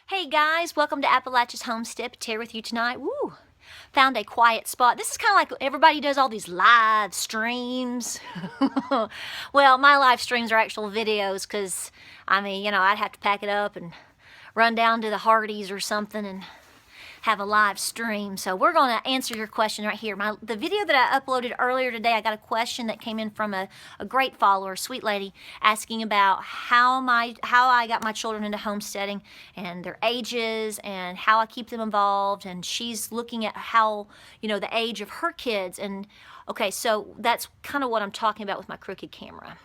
Hey guys, welcome to Appalachia's Homestead. Here with you tonight. Woo! Found a quiet spot. This is kind of like everybody does all these live streams. Well, my live streams are actual videos because, I mean, you know, I'd have to pack it up and run down to the Hardee's or something and have a live stream. So we're going to answer your question right here. The video that I uploaded earlier today, I got a question that came in from a great follower, sweet lady, asking about how I got my children into homesteading and their ages and how I keep them involved. And she's looking at how, you know, the age of her kids. And okay, so that's kind of what I'm talking about with my crooked camera.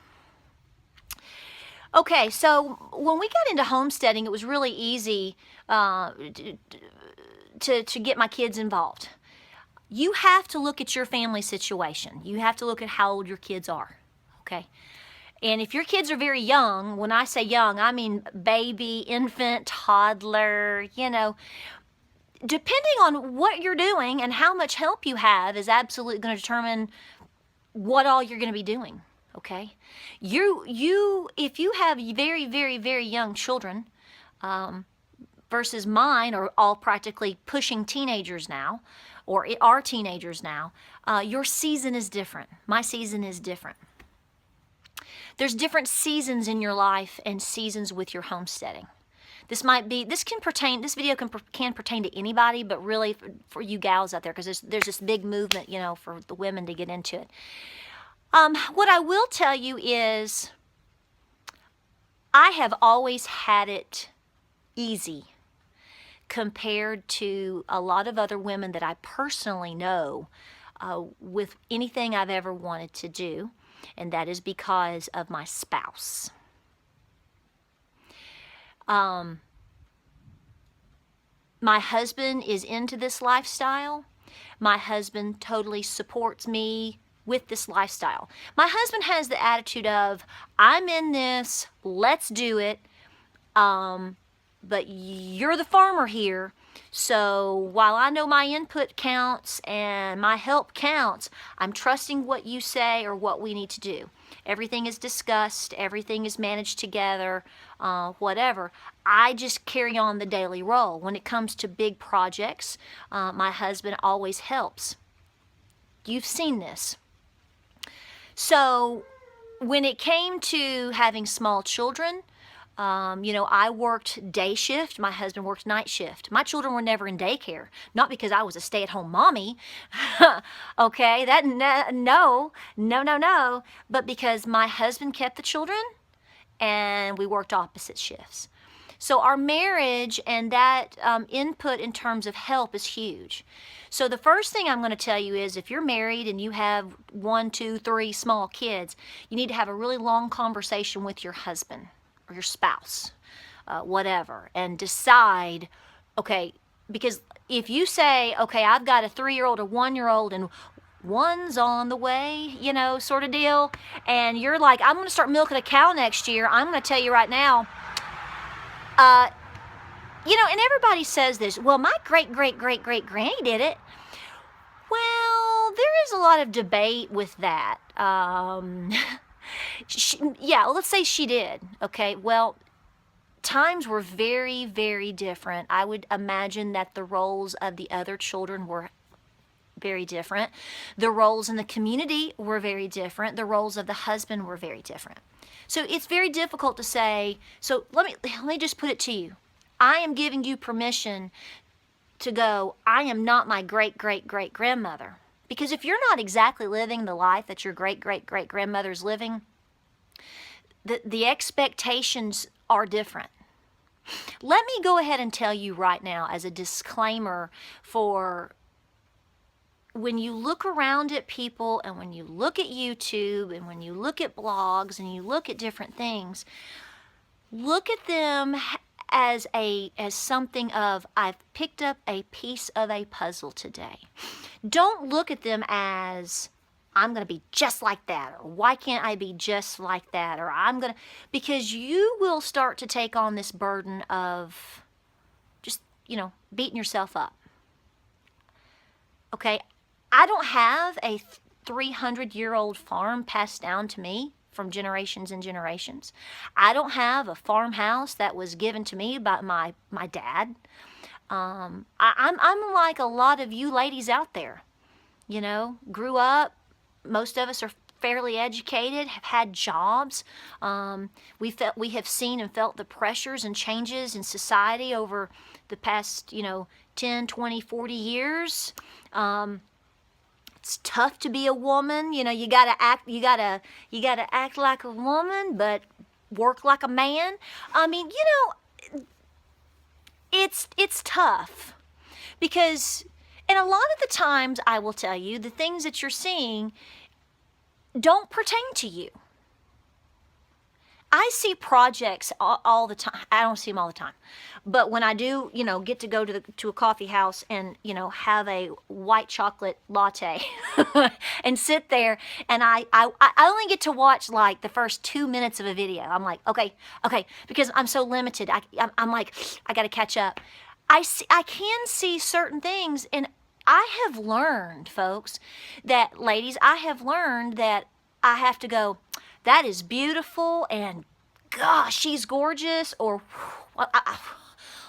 Okay, so when we got into homesteading, it was really easy to get my kids involved. You have to look at your family situation. You have to look at how old your kids are, okay? And if your kids are very young, when I say young, I mean baby, infant, toddler, you know, depending on what you're doing and how much help you have is absolutely going to determine what all you're going to be doing, okay? If you have very, very, very young children, versus mine are all practically pushing teenagers now, or are teenagers now, your season is different. My season is different. There's different seasons in your life and seasons with your homesteading. This video can pertain to anybody, but really for you gals out there, because there's this big movement, you know, for the women to get into it. What I will tell you is I have always had it easy compared to a lot of other women that I personally know with anything I've ever wanted to do, and that is because of my spouse. My husband is into this lifestyle. My husband totally supports me with this lifestyle. My husband has the attitude of, I'm in this, let's do it. But you're the farmer here, so while I know my input counts and my help counts, I'm trusting what you say or what we need to do. Everything is discussed, everything is managed together, whatever. I just carry on the daily role. When it comes to big projects, my husband always helps. You've seen this. So when it came to having small children, you know, I worked day shift. My husband worked night shift. My children were never in daycare. Not because I was a stay-at-home mommy. Okay, no. But because my husband kept the children and we worked opposite shifts. So our marriage and that input in terms of help is huge. So the first thing I'm going to tell you is if you're married and you have 1, 2, 3 small kids, you need to have a really long conversation with your husband or your spouse, whatever, and decide, okay, because if you say, okay, I've got a 3-year-old, a 1-year-old, and one's on the way, you know, sort of deal, and you're like, I'm going to start milking a cow next year, I'm going to tell you right now, you know, and everybody says this, well, my great-great-great-great-granny did it. Well, there is a lot of debate with that. Yeah, let's say she did. Okay, well, times were very, very different. I would imagine that the roles of the other children were very different. The roles in the community were very different. The roles of the husband were very different. So it's very difficult to say, so let me just put it to you. I am giving you permission to go, I am not my great-great-great-grandmother. Because if you're not exactly living the life that your great-great-great-grandmother's living, the expectations are different. Let me go ahead and tell you right now as a disclaimer for when you look around at people and when you look at YouTube and when you look at blogs and you look at different things, look at them as something of, I've picked up a piece of a puzzle today. Don't look at them as, I'm going to be just like that, or why can't I be just like that, or because you will start to take on this burden of just, you know, beating yourself up. Okay, I don't have a 300-year-old farm passed down to me from generations and generations. I don't have a farmhouse that was given to me by my dad. I'm like a lot of you ladies out there, you know, grew up. Most of us are fairly educated, have had jobs. We have seen and felt the pressures and changes in society over the past, 10, 20, 40 years. It's tough to be a woman. You gotta act like a woman, but work like a man. I mean, it's tough because, and a lot of the times I will tell you, the things that you're seeing don't pertain to you. I see projects all the time. I don't see them all the time. But when I do, get to go to a coffee house and, have a white chocolate latte and sit there, and I only get to watch like the first 2 minutes of a video. I'm like, okay, because I'm so limited. I'm like, I got to catch up. I can see certain things, and I have learned, folks, that ladies, I have learned that I have to go, that is beautiful, and gosh, she's gorgeous, or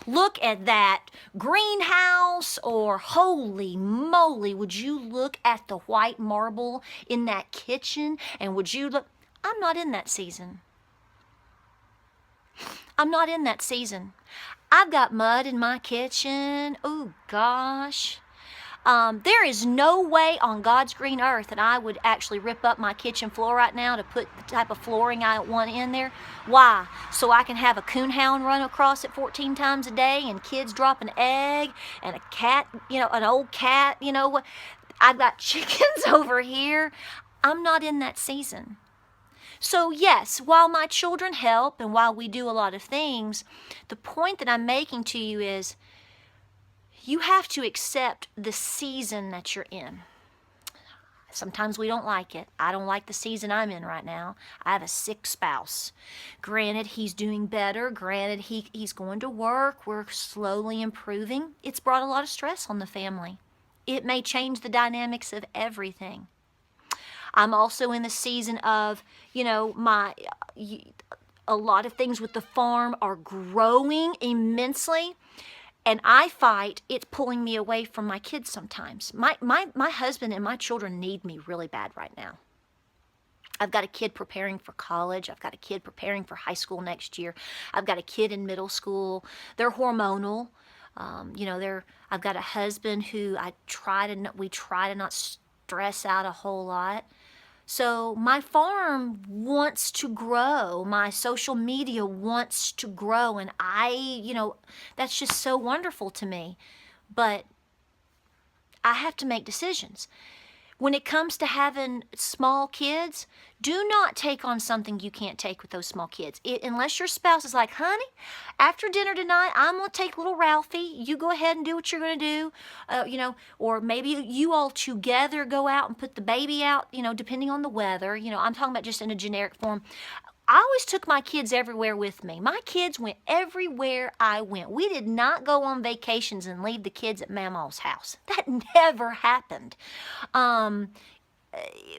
look at that greenhouse, or holy moly, would you look at the white marble in that kitchen, and would you look, I'm not in that season. I'm not in that season. I've got mud in my kitchen, oh gosh. There is no way on God's green earth that I would actually rip up my kitchen floor right now to put the type of flooring I want in there. Why? So I can have a coonhound run across it 14 times a day, and kids drop an egg, and a cat, an old cat, I've got chickens over here. I'm not in that season. So yes, while my children help and while we do a lot of things, the point that I'm making to you is, you have to accept the season that you're in. Sometimes we don't like it. I don't like the season I'm in right now. I have a sick spouse. Granted, he's doing better. Granted, he's going to work. We're slowly improving. It's brought a lot of stress on the family. It may change the dynamics of everything. I'm also in the season of, a lot of things with the farm are growing immensely. And I fight it's pulling me away from my kids sometimes. My husband and my children need me really bad right now. I've got a kid preparing for college. I've got a kid preparing for high school next year. I've got a kid in middle school. They're hormonal. I've got a husband who we try to not stress out a whole lot. So my farm wants to grow. My social media wants to grow. And that's just so wonderful to me. But I have to make decisions. When it comes to having small kids, do not take on something you can't take with those small kids. Unless your spouse is like, honey, after dinner tonight, I'm going to take little Ralphie. You go ahead and do what you're going to do. Or maybe you all together go out and put the baby out, depending on the weather. I'm talking about just in a generic form. I always took my kids everywhere with me. My kids went everywhere I went. We did not go on vacations and leave the kids at Mama's house. That never happened.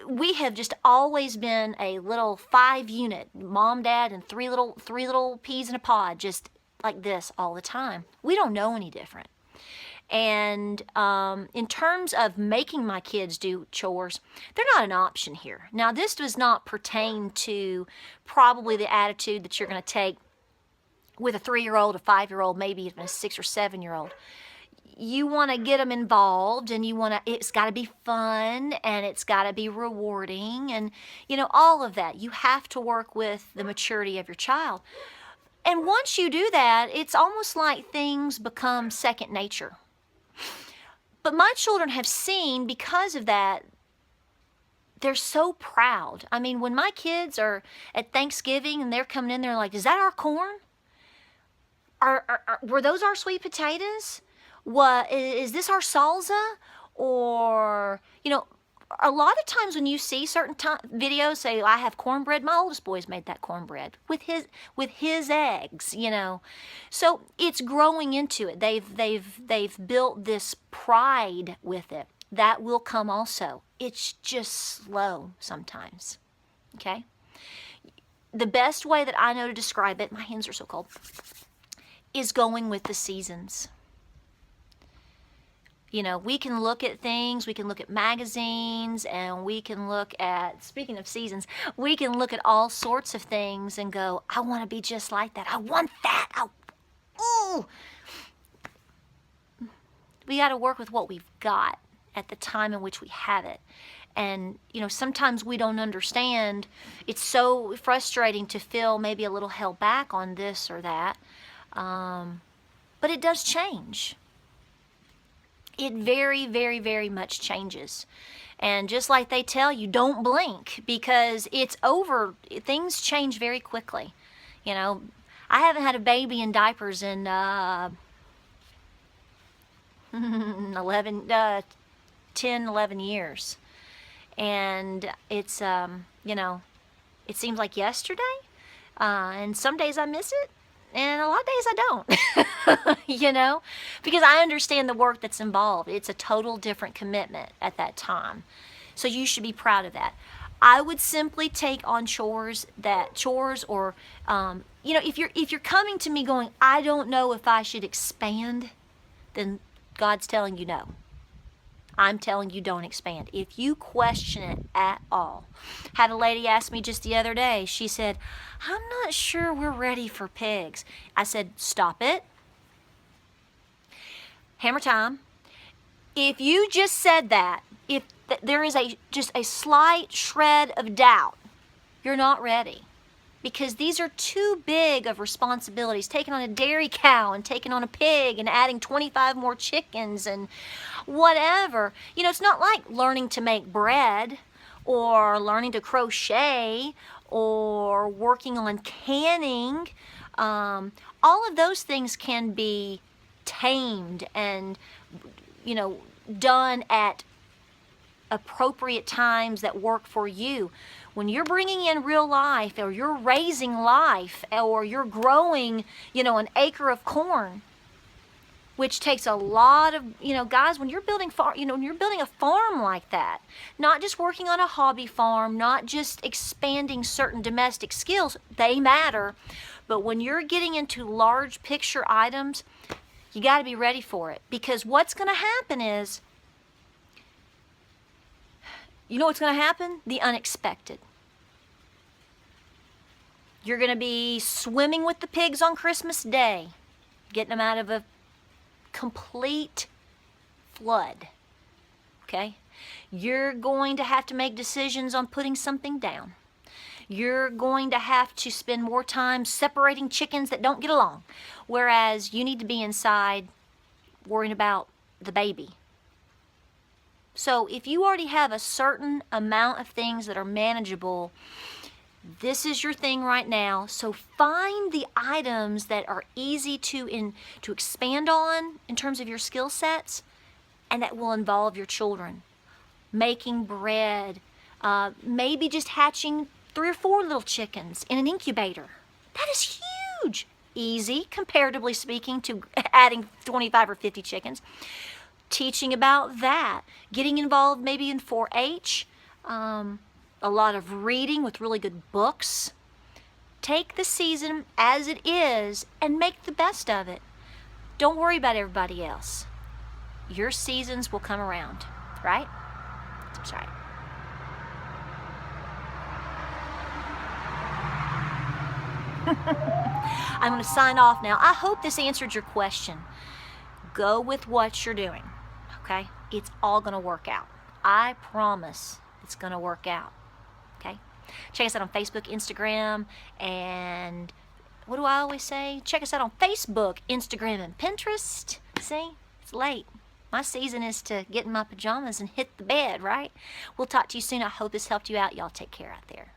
We have just always been a little 5-unit, mom, dad, and three little peas in a pod, just like this all the time. We don't know any different. And in terms of making my kids do chores, they're not an option here. Now, this does not pertain to probably the attitude that you're going to take with a 3-year-old, a 5-year-old, maybe even a 6 or 7-year-old. You want to get them involved, and it's got to be fun, and it's got to be rewarding, and, all of that. You have to work with the maturity of your child. And once you do that, it's almost like things become second nature. But my children have seen, because of that, they're so proud. I mean, when my kids are at Thanksgiving and they're coming in, they're like, is that our corn? Were those our sweet potatoes? What is this, our salsa? Or, a lot of times when you see certain videos say, I have cornbread, my oldest boy's made that cornbread with his eggs, So it's growing into it. They've built this pride with it. That will come also. It's just slow sometimes. Okay? the best way that I know to describe it, my hands are so cold, is going with the seasons. You know, we can look at things, we can look at magazines, and we can look at, speaking of seasons, we can look at all sorts of things and go, I want to be just like that. I want that. Ooh. We got to work with what we've got at the time in which we have it. And, you know, sometimes we don't understand. It's so frustrating to feel maybe a little held back on this or that. But it does change. It very, very, very much changes. And just like they tell you, don't blink because it's over. Things change very quickly. You know, I haven't had a baby in diapers in 10, 11 years. And it's, you know, it seems like yesterday. And some days I miss it. And a lot of days I don't, you know, because I understand the work that's involved. It's a total different commitment at that time. So you should be proud of that. I would simply take on chores or, you know, if you're coming to me going, I don't know if I should expand, then God's telling you no. I'm telling you don't expand. If you question it at all. Had a lady ask me just the other day, she said, I'm not sure we're ready for pigs. I said, stop it. Hammer time. If you just said that, if there is just a slight shred of doubt, you're not ready. Because these are too big of responsibilities. Taking on a dairy cow and taking on a pig and adding 25 more chickens and whatever. You know, it's not like learning to make bread or learning to crochet or working on canning. All of those things can be tamed and, you know, done at appropriate times that work for you. When you're bringing in real life, or you're raising life, or you're growing, you know, an acre of corn, which takes a lot of, you know, guys, when you're building when you're building a farm like that, not just working on a hobby farm, not just expanding certain domestic skills, they matter, but when you're getting into large picture items, you got to be ready for it, because what's going to happen is, you know what's going to happen? The unexpected. You're going to be swimming with the pigs on Christmas Day, getting them out of a complete flood. Okay? You're going to have to make decisions on putting something down. You're going to have to spend more time separating chickens that don't get along, whereas you need to be inside worrying about the baby. So if you already have a certain amount of things that are manageable, this is your thing right now. So find the items that are easy to expand on in terms of your skill sets, and that will involve your children. Making bread, maybe just hatching 3 or 4 little chickens in an incubator. That is huge. Easy, comparatively speaking, to adding 25 or 50 chickens. Teaching about that, getting involved maybe in 4-H, a lot of reading with really good books. Take the season as it is and make the best of it. Don't worry about everybody else. Your seasons will come around, right? That's right. I'm going to sign off now. I hope this answered your question. Go with what you're doing. Okay? It's all going to work out. I promise it's going to work out. Okay? Check us out on Facebook, Instagram, and what do I always say? Check us out on Facebook, Instagram, and Pinterest. See? It's late. My season is to get in my pajamas and hit the bed, right? We'll talk to you soon. I hope this helped you out. Y'all take care out there.